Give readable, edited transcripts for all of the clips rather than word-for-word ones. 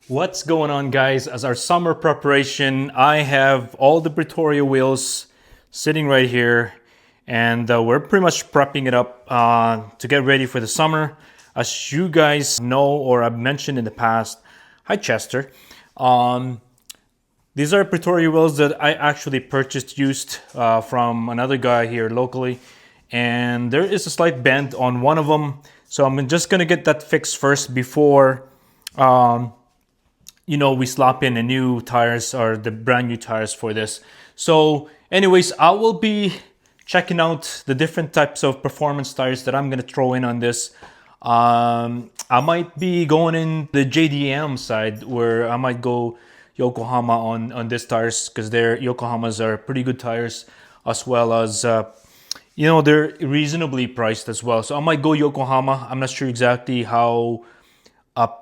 What's going on, guys? As our summer preparation, I have all the Pretoria wheels sitting right here, and we're pretty much prepping it up to get ready for the summer. As you guys know, or I've mentioned in the past, hi Chester. These are Pretoria wheels that I actually purchased used from another guy here locally, and there is a slight bend on one of them, so I'm just gonna get that fixed first before we slap in the new tires or the brand new tires for this. So anyways, I will be checking out the different types of performance tires that I'm going to throw in on this. I might be going in the JDM side, where I might go Yokoyama on this tires, because their Yokohamas are pretty good tires, as well as they're reasonably priced as well. So I might go Yokoyama. I'm not sure exactly how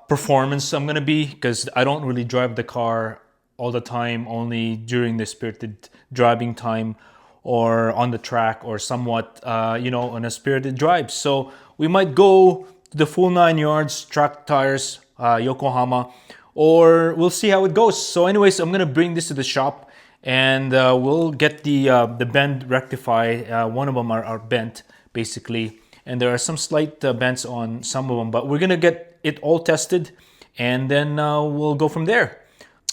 performance I'm gonna be, because I don't really drive the car all the time, only during the spirited driving time or on the track, or somewhat on a spirited drive. So we might go to the full 9 yards track tires, Yokoyama, or we'll see how it goes. So anyways, I'm gonna bring this to the shop, and we'll get the bend rectified. One of them are bent basically, and there are some slight bends on some of them, but we're gonna get it all tested, and then we'll go from there.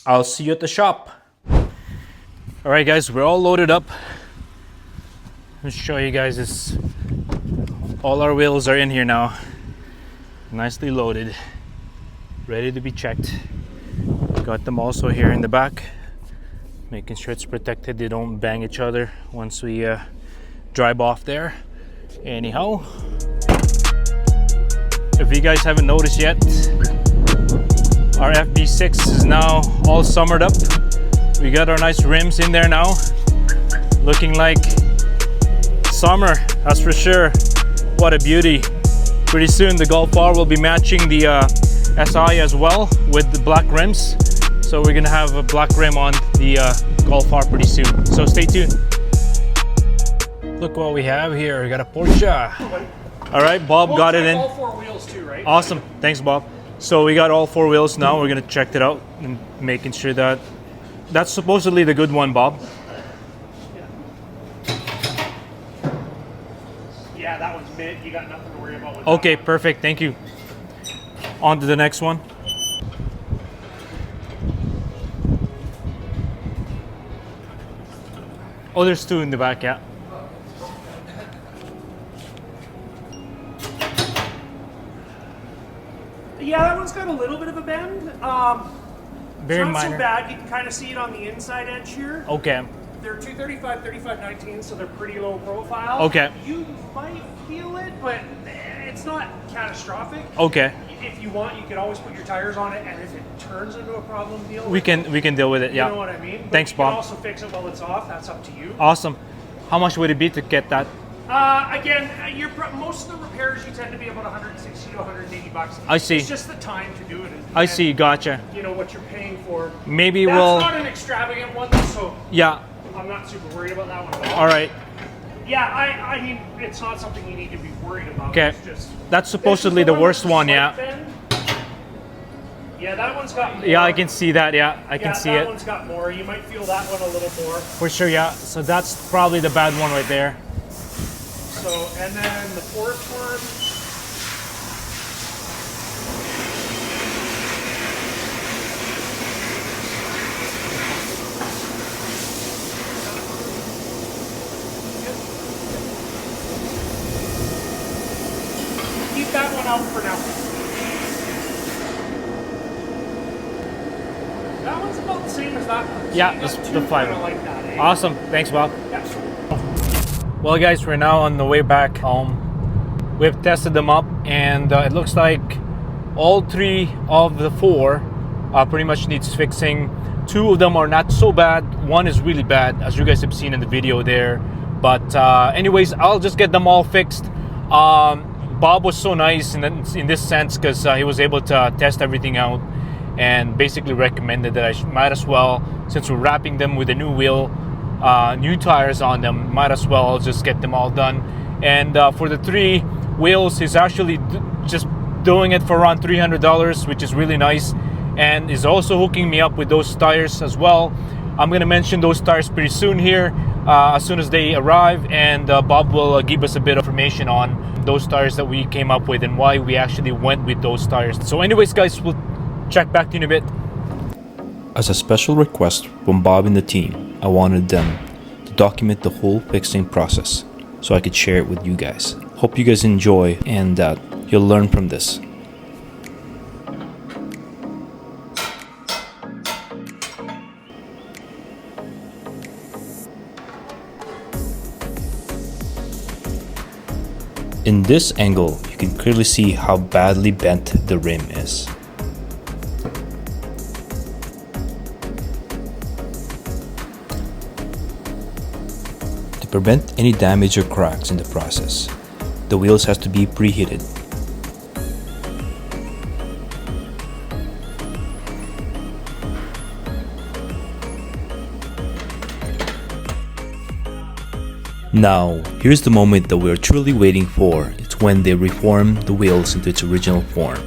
I'll see you at the shop. All right, guys, we're all loaded up. Let me show you guys this. All our wheels are in here now, nicely loaded, ready to be checked. Got them also here in the back, making sure it's protected, they don't bang each other once we drive off there. Anyhow, if you guys haven't noticed yet, our FB6 is now all summered up. We got our nice rims in there now, looking like summer, that's for sure. What a beauty. Pretty soon the Golf R will be matching the SI as well with the black rims. So we're gonna have a black rim on the Golf R pretty soon. So stay tuned. Look what we have here. We got a Porsche. All right, Bob got it in. All 4 wheels too, right? Awesome, thanks Bob. So we got all 4 wheels now. We're gonna check it out and making sure that that's supposedly the good one, Bob. Yeah, that one's mid. You got nothing to worry about with Okay, perfect, thank you. On to the next one. Oh, there's 2 in the back, yeah. Yeah, that one's got a little bit of a bend. Very it's not minor. so bad. You can kind of see it on the inside edge here. Okay. They're 235, 3519, so they're pretty low profile. Okay. You might feel it, but it's not catastrophic. Okay. If you want, you can always put your tires on it, and if it turns into a problem, We can deal with it, yeah. You know what I mean? But Thanks, you Bob. can also fix it while it's off. That's up to you. Awesome. How much would it be to get that? Again, most of the repairs you tend to be about 160 to 180 bucks. I see. It's just the time to do it. I see, gotcha. You know what you're paying for. Maybe That's we'll... not an extravagant one, so Yeah, I'm not super worried about that one at all. all right. Yeah, I mean, it's not something you need to be worried about. Okay. It's just, That's supposedly the worst one, yeah. Yeah, that one's got more. Yeah, I can see that, yeah. I can see that it. one's got more. You might feel that one a little more. For sure, yeah. So that's probably the bad one right there. So, and then the fourth one. Keep that one out for now. That one's about the same as that one. So Yeah, you got it's two the 5. kinda like that, eh? Awesome. Thanks, Bob. Yeah. Well, guys, we're now on the way back home. We've tested them up, and it looks like all 3 of the 4 pretty much needs fixing. 2 of them are not so bad. 1 is really bad, as you guys have seen in the video there. But anyways, I'll just get them all fixed. Bob was so nice in this sense, because he was able to test everything out and basically recommended that I might as well, since we're wrapping them with a new wheel, new tires on them, might as well just get them all done. And for the 3 wheels, he's actually just doing it for around $300, which is really nice. and is also hooking me up with those tires as well. I'm gonna mention those tires pretty soon here, as soon as they arrive, and Bob will give us a bit of information on those tires that we came up with and why we actually went with those tires. So anyways guys, we'll check back to you in a bit. As a special request from Bob and the team, I wanted them to document the whole fixing process so I could share it with you guys. Hope you guys enjoy and that you'll learn from this. In this angle, you can clearly see how badly bent the rim is. To prevent any damage or cracks in the process, the wheels has to be preheated. Now, here's the moment that we're truly waiting for. It's when they reform the wheels into its original form.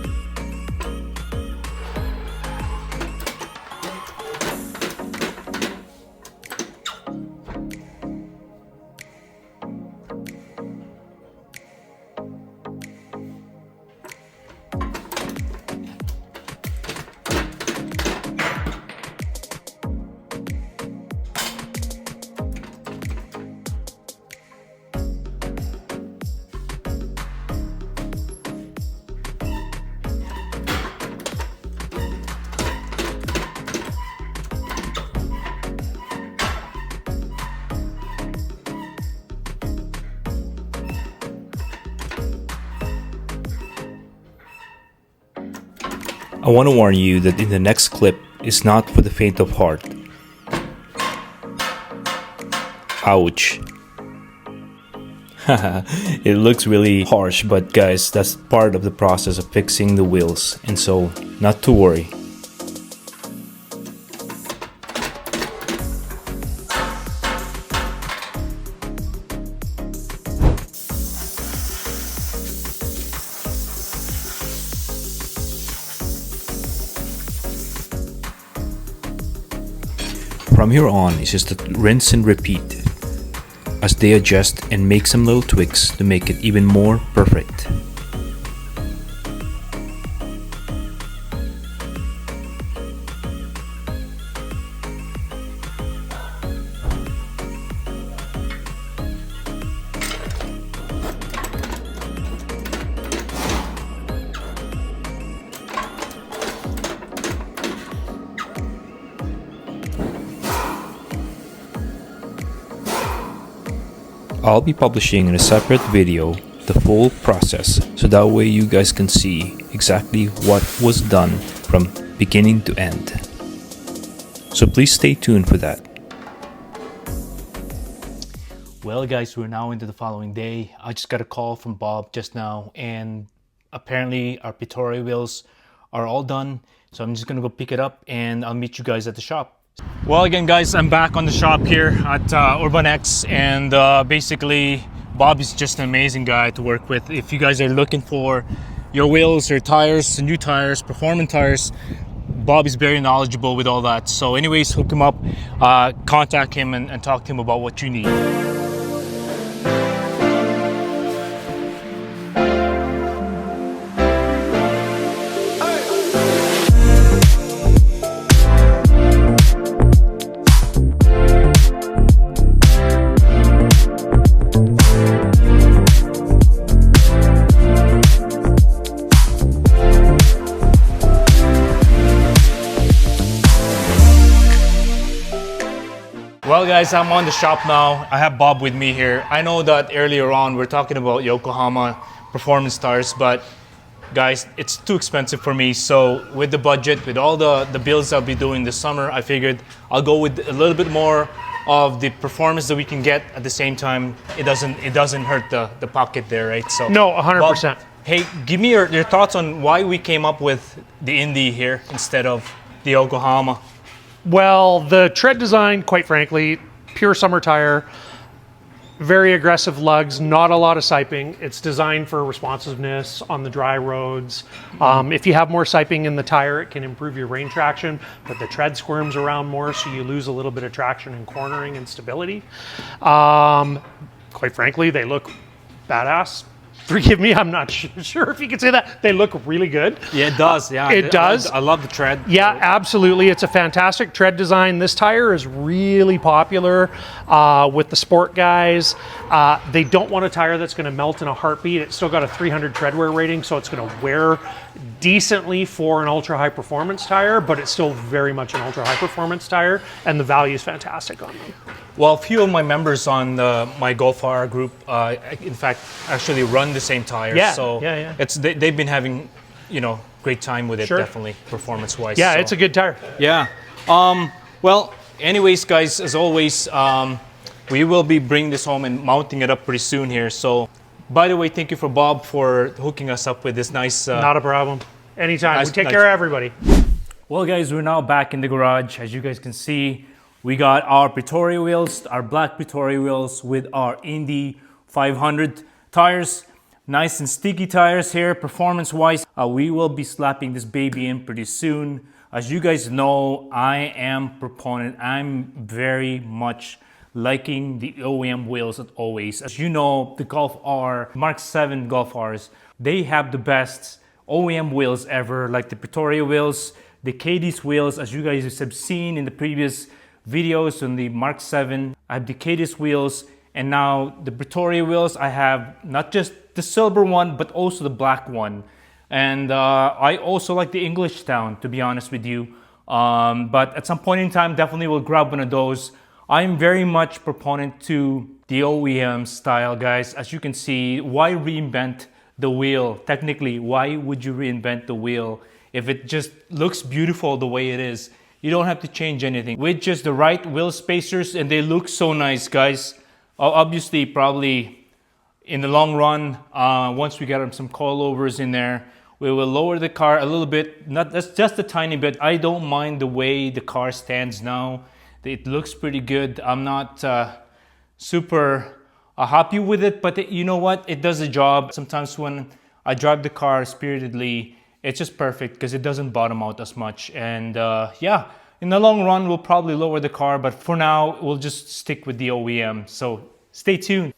I want to warn you that in the next clip is not for the faint of heart. Ouch. It looks really harsh, but guys, that's part of the process of fixing the wheels, and so not to worry. From here on, it's just a rinse and repeat as they adjust and make some little tweaks to make it even more perfect. I'll be publishing in a separate video the full process, so that way you guys can see exactly what was done from beginning to end. So please stay tuned for that. Well guys, we're now into the following day. I just got a call from Bob just now, and apparently our Pretoria wheels are all done. So I'm just gonna go pick it up and I'll meet you guys at the shop. Well again guys, I'm back on the shop here at UrbanX, and basically Bob is just an amazing guy to work with. If you guys are looking for your wheels or tires, new tires, performance tires, Bob is very knowledgeable with all that. So anyways, hook him up, contact him and talk to him about what you need. Well guys, I'm on the shop now. I have Bob with me here. I know that earlier on we're talking about Yokoyama performance tires, but guys, it's too expensive for me. So with the budget, with all the builds I'll be doing this summer, I figured I'll go with a little bit more of the performance that we can get at the same time. It doesn't hurt the pocket there, right? So No, 100%. Bob, hey, give me your thoughts on why we came up with the Indy here instead of the Yokoyama. Well, the tread design, quite frankly, pure summer tire, very aggressive lugs, not a lot of siping. It's designed for responsiveness on the dry roads. If you have more siping in the tire, it can improve your range traction, but the tread squirms around more, so you lose a little bit of traction and cornering and stability. Quite frankly, they look badass. Forgive me, I'm not sure if you can say that. They look really good. Yeah, it does. Yeah, it does. I love the tread. Yeah, absolutely. It's a fantastic tread design. This tire is really popular with the sport guys. They don't want a tire that's going to melt in a heartbeat. It's still got a 300 tread wear rating, so it's going to wear decently for an ultra high performance tire, but it's still very much an ultra high performance tire, and the value is fantastic on them. Well, a few of my members on my Golf R group, in fact, actually run the same tires. Yeah, so yeah. they've been having, great time with it, Sure. definitely, performance-wise. Yeah, so. it's a good tire. Yeah. Well, anyways, guys, as always, we will be bringing this home and mounting it up pretty soon here. So, by the way, thank you for Bob for hooking us up with this nice... Not a problem. Anytime. Nice, We take nice. care of everybody. Well, guys, we're now back in the garage. As you guys can see, we got our Pretoria wheels, our black Pretoria wheels with our Indy 500 tires. Nice and sticky tires here, performance-wise. We will be slapping this baby in pretty soon. As you guys know, I am proponent. I'm very much liking the OEM wheels as always. As you know, the Golf R, Mk7 Golf Rs, they have the best OEM wheels ever, like the Pretoria wheels, the Cadiz wheels, as you guys have seen in the previous videos on the Mk7. I have the Cadiz wheels, and now the Pretoria wheels. I have not just the silver one, but also the black one. And I also like the English Town, to be honest with you. But at some point in time, definitely will grab one of those. I'm very much proponent to the OEM style, guys. As you can see, why reinvent the wheel? Technically, why would you reinvent the wheel if it just looks beautiful the way it is? You don't have to change anything. With just the right wheel spacers, and they look so nice, guys. Obviously, probably in the long run, once we get some coilovers in there, we will lower the car a little bit. That's just a tiny bit. I don't mind the way the car stands now. It looks pretty good. I'm not super happy with it, but you know what? It does the job. Sometimes when I drive the car spiritedly, it's just perfect because it doesn't bottom out as much. And yeah, in the long run, we'll probably lower the car, but for now, we'll just stick with the OEM. So stay tuned.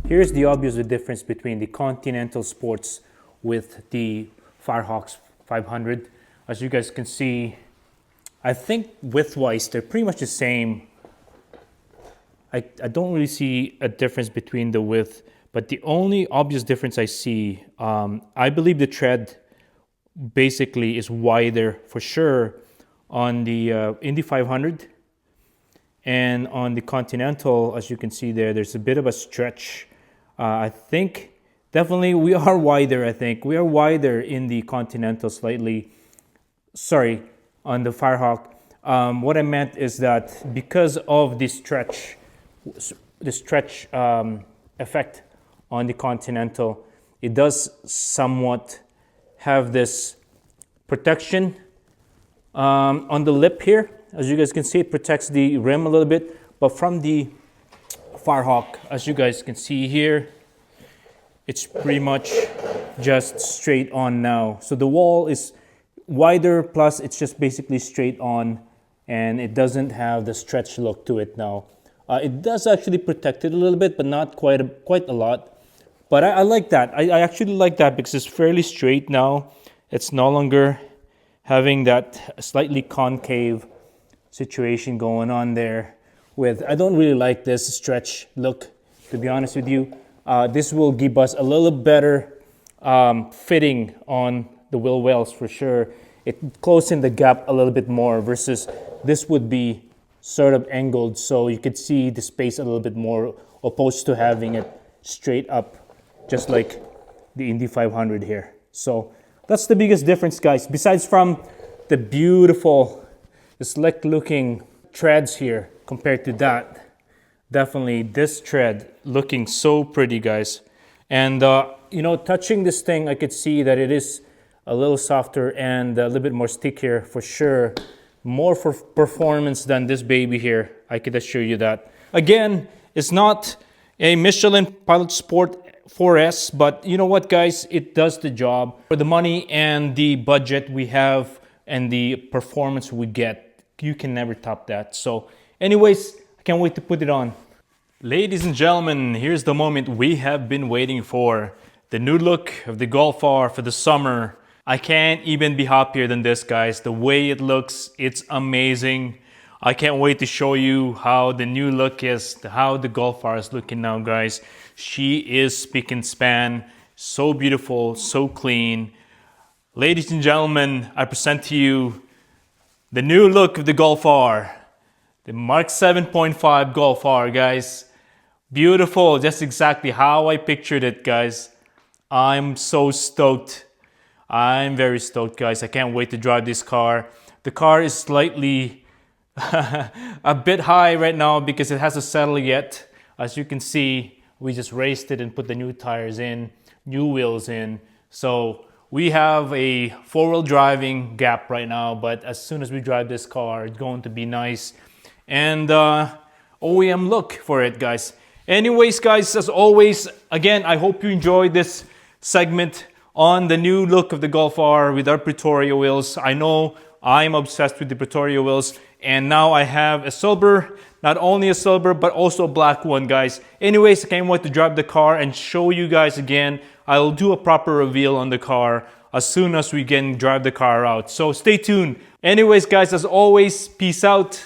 Here's the obvious difference between the Continental Sports with the Firehawks 500. As you guys can see, I think width-wise, they're pretty much the same. I don't really see a difference between the width, but the only obvious difference I see, I believe the tread basically is wider for sure on the Indy 500, and on the Continental, as you can see there's a bit of a stretch. I think definitely we are wider. I think we are wider in the Continental slightly. Sorry, on the Firehawk. What I meant is that because of the stretch effect on the Continental, it does somewhat have this protection on the lip here. As you guys can see, it protects the rim a little bit, but from the Firehawk, as you guys can see here, it's pretty much just straight on now. So the wall is wider, plus it's just basically straight on, and it doesn't have the stretch look to it now. It does actually protect it a little bit, but not quite a lot. But I like that. I actually like that because it's fairly straight now. It's no longer having that slightly concave situation going on there with, I don't really like this stretch look, to be honest with you. This will give us a little better fitting on the wheel wells for sure. It closes in the gap a little bit more versus this would be sort of angled so you could see the space a little bit more opposed to having it straight up just like the Indy 500 here. So that's the biggest difference, guys. Besides from the beautiful, slick looking treads here compared to that, definitely this tread looking so pretty, guys. And you know, touching this thing, I could see that it is a little softer and a little bit more stickier for sure. More for performance than this baby here, I could assure you that. Again, it's not a Michelin Pilot Sport 4S, but you know what, guys, it does the job. For the money and the budget we have and the performance we get, you can never top that. So anyways, I can't wait to put it on. Ladies and gentlemen, here's the moment we have been waiting for. The new look of the Golf R for the summer. I can't even be happier than this, guys. The way it looks, it's amazing. I can't wait to show you how the new look is, how the Golf R is looking now, guys. She is spick and span, so beautiful, so clean. Ladies and gentlemen, I present to you the new look of the Golf R. The Mk7.5 Golf R, guys. Beautiful, just exactly how I pictured it, guys. I'm so stoked. I'm very stoked, guys. I can't wait to drive this car. The car is slightly a bit high right now because it hasn't settled yet. As you can see, we just raced it and put the new tires in, new wheels in. So we have a four-wheel driving gap right now, but as soon as we drive this car, it's going to be nice. And OEM look for it, guys. Anyways, guys, as always, again, I hope you enjoyed this segment on the new look of the Golf R with our Pretoria wheels. I know I'm obsessed with the Pretoria wheels, and now I have a silver, not only a silver, but also a black one, guys. Anyways, I can't wait to drive the car and show you guys again. I'll do a proper reveal on the car as soon as we can drive the car out. So stay tuned. Anyways, guys, as always, peace out.